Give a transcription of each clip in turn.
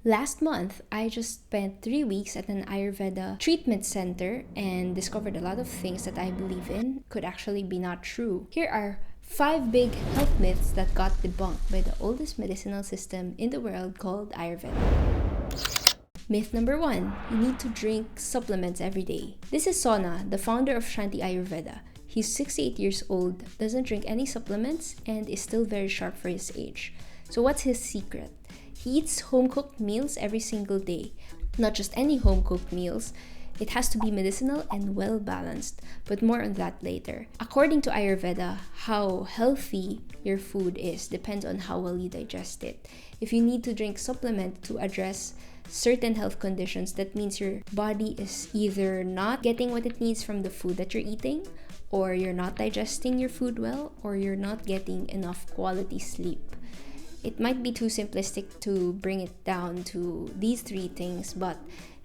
Last month, I just spent 3 weeks at an Ayurveda treatment center and discovered a lot of things that I believe in could actually be not true. Here are 5 big health myths that got debunked by the oldest medicinal system in the world called Ayurveda. Myth number 1, you need to drink supplements every day. This is Sona, the founder of Shanti Ayurveda. He's 68 years old, doesn't drink any supplements, and is still very sharp for his age. So what's his secret? He eats home-cooked meals every single day. Not just any home-cooked meals. It has to be medicinal and well-balanced, but more on that later. According to Ayurveda, how healthy your food is depends on how well you digest it. If you need to drink supplement to address certain health conditions, that means your body is either not getting what it needs from the food that you're eating, or you're not digesting your food well, or you're not getting enough quality sleep. It might be too simplistic to bring it down to these 3 things, but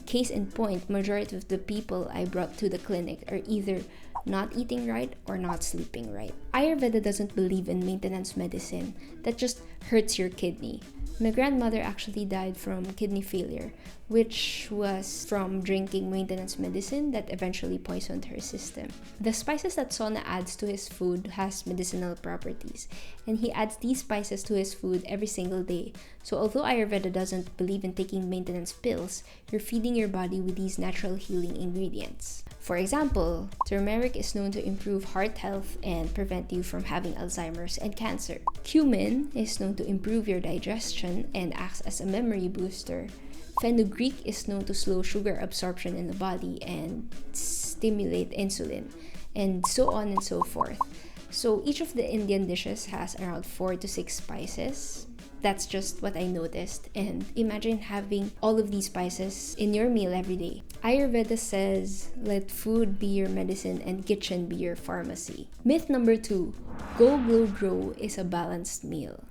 case in point, majority of the people I brought to the clinic are either not eating right or not sleeping right. Ayurveda doesn't believe in maintenance medicine that just hurts your kidney. My grandmother actually died from kidney failure, which was from drinking maintenance medicine that eventually poisoned her system. The spices that Sona adds to his food has medicinal properties, and he adds these spices to his food every single day. So although Ayurveda doesn't believe in taking maintenance pills, you're feeding your body with these natural healing ingredients. For example, turmeric is known to improve heart health and prevent you from having Alzheimer's and cancer. Cumin is known to improve your digestion and acts as a memory booster. Fenugreek is known to slow sugar absorption in the body and stimulate insulin, and so on and so forth. So each of the Indian dishes has around 4 to 6 spices. That's just what I noticed. And imagine having all of these spices in your meal every day. Ayurveda says, let food be your medicine and kitchen be your pharmacy. Myth number 2, Go Glow Grow is a balanced meal.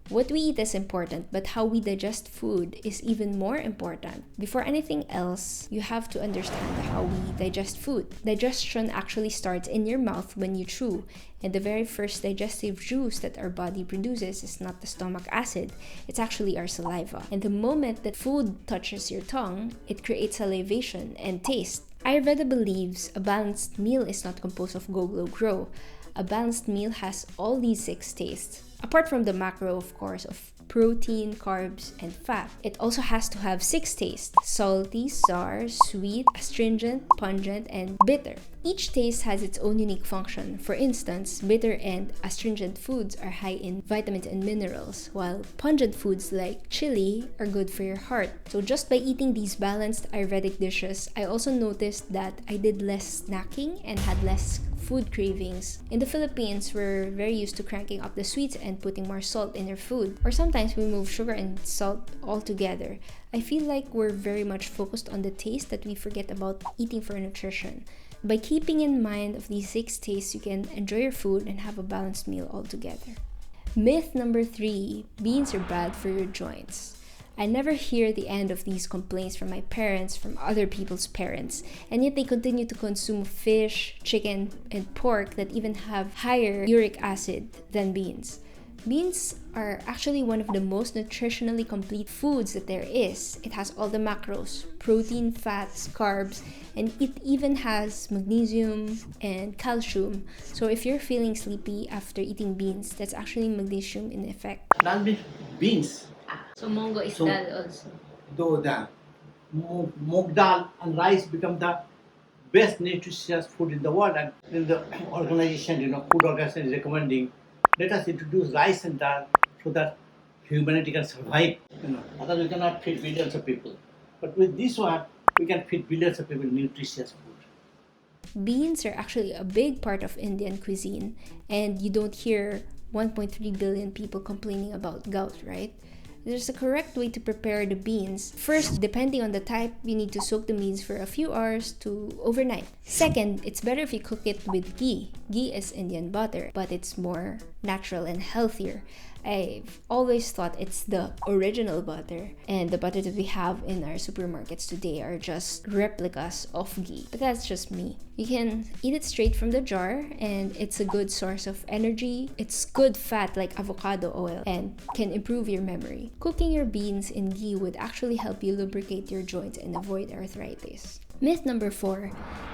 What we eat is important, but how we digest food is even more important. Before anything else, you have to understand how we digest food. Digestion actually starts in your mouth when you chew, and the very first digestive juice that our body produces is not the stomach acid, it's actually our saliva. And the moment that food touches your tongue, it creates salivation and taste. Ayurveda believes a balanced meal is not composed of Go Glow Grow. A balanced meal has all these 6 tastes. Apart from the macro, of course, of protein, carbs, and fat, it also has to have 6 tastes: salty, sour, sweet, astringent, pungent, and bitter. Each taste has its own unique function. For instance, bitter and astringent foods are high in vitamins and minerals, while pungent foods like chili are good for your heart. So just by eating these balanced Ayurvedic dishes, I also noticed that I did less snacking and had less food cravings. In the Philippines, we're very used to cranking up the sweets and putting more salt in your food. Or sometimes we move sugar and salt all together. I feel like we're very much focused on the taste that we forget about eating for nutrition. By keeping in mind of these 6 tastes, you can enjoy your food and have a balanced meal altogether. Myth number 3, beans are bad for your joints. I never hear the end of these complaints from my parents, from other people's parents, and yet they continue to consume fish, chicken, and pork that even have higher uric acid than beans. Beans are actually one of the most nutritionally complete foods that there is. It has all the macros: protein, fats, carbs, and it even has magnesium and calcium. So if you're feeling sleepy after eating beans, that's actually magnesium in effect. Non-beef beans. So mongo is So- dal also. Though the moong dal and rice become the best nutritious food in the world, and in the organization, food organization is recommending, let us introduce rice and dal so that humanity can survive. Otherwise we cannot feed billions of people. But with this one, we can feed billions of people nutritious food. Beans are actually a big part of Indian cuisine, and you don't hear 1.3 billion people complaining about gout, right? There's a correct way to prepare the beans. First, depending on the type, you need to soak the beans for a few hours to overnight. Second, it's better if you cook it with ghee. Ghee is Indian butter, but it's more natural and healthier. I've always thought it's the original butter, and the butter that we have in our supermarkets today are just replicas of ghee. But that's just me. You can eat it straight from the jar, and it's a good source of energy. It's good fat like avocado oil and can improve your memory. Cooking your beans in ghee would actually help you lubricate your joints and avoid arthritis. Myth number 4,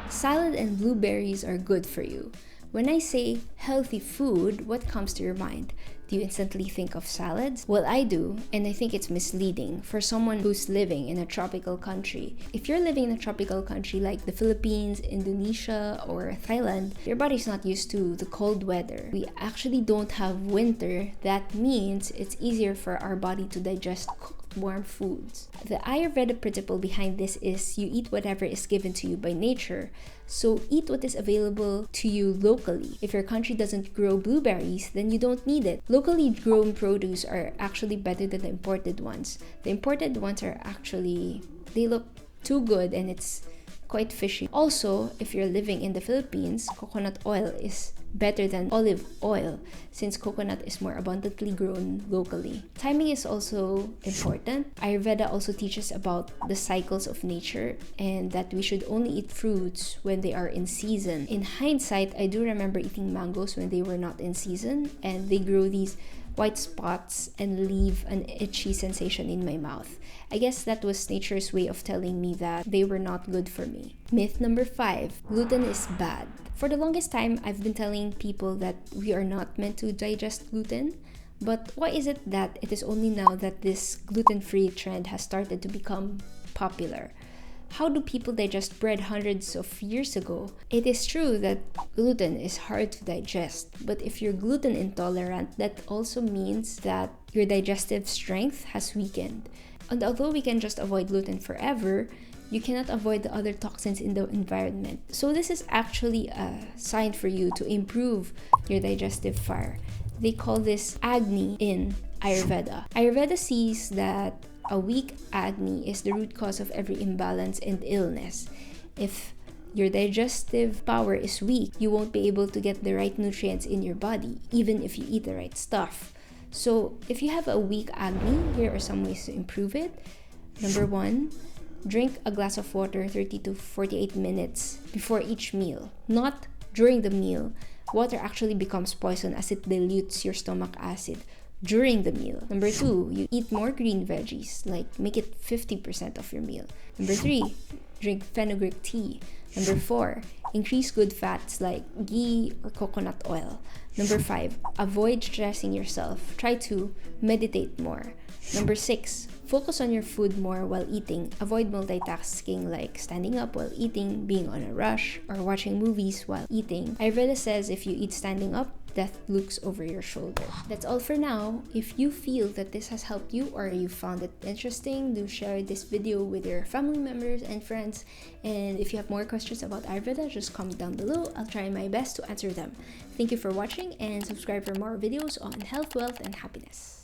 salad and blueberries are good for you. When I say healthy food, what comes to your mind? Do you instantly think of salads? Well, I do, and I think it's misleading for someone who's living in a tropical country. If you're living in a tropical country like the Philippines, Indonesia, or Thailand, your body's not used to the cold weather. We actually don't have winter. That means it's easier for our body to digest cooked warm foods. The Ayurveda principle behind this is you eat whatever is given to you by nature. So eat what is available to you locally. If your country doesn't grow blueberries, then you don't need it. Locally grown produce are actually better than the imported ones. The imported ones are actually, they look too good and it's quite fishy. Also, if you're living in the Philippines, coconut oil is better than olive oil since coconut is more abundantly grown locally. Timing is also important. Ayurveda also teaches about the cycles of nature and that we should only eat fruits when they are in season. In hindsight, I do remember eating mangoes when they were not in season, and they grow these white spots and leave an itchy sensation in my mouth. I guess that was nature's way of telling me that they were not good for me. Myth number 5, gluten is bad. For the longest time, I've been telling people that we are not meant to digest gluten. But why is it that it is only now that this gluten-free trend has started to become popular? How do people digest bread hundreds of years ago? It is true that gluten is hard to digest, but if you're gluten intolerant, that also means that your digestive strength has weakened. And although we can just avoid gluten forever, you cannot avoid the other toxins in the environment. So this is actually a sign for you to improve your digestive fire. They call this Agni in Ayurveda. Ayurveda sees that a weak Agni is the root cause of every imbalance and illness. If your digestive power is weak, you won't be able to get the right nutrients in your body, even if you eat the right stuff. So if you have a weak Agni, here are some ways to improve it. Number 1, drink a glass of water 30 to 48 minutes before each meal, not during the meal. Water actually becomes poison as it dilutes your stomach acid during the meal. Number 2, you eat more green veggies, like make it 50% of your meal. Number 3, drink fenugreek tea. Number 4, increase good fats like ghee or coconut oil. Number 5, avoid stressing yourself. Try to meditate more. Number 6, focus on your food more while eating. Avoid multitasking like standing up while eating, being on a rush, or watching movies while eating. Ayurveda says if you eat standing up, death looks over your shoulder. That's all for now. If you feel that this has helped you or you found it interesting, do share this video with your family members and friends. And if you have more questions about Ayurveda, just comment down below. I'll try my best to answer them. Thank you for watching and subscribe for more videos on health, wealth, and happiness.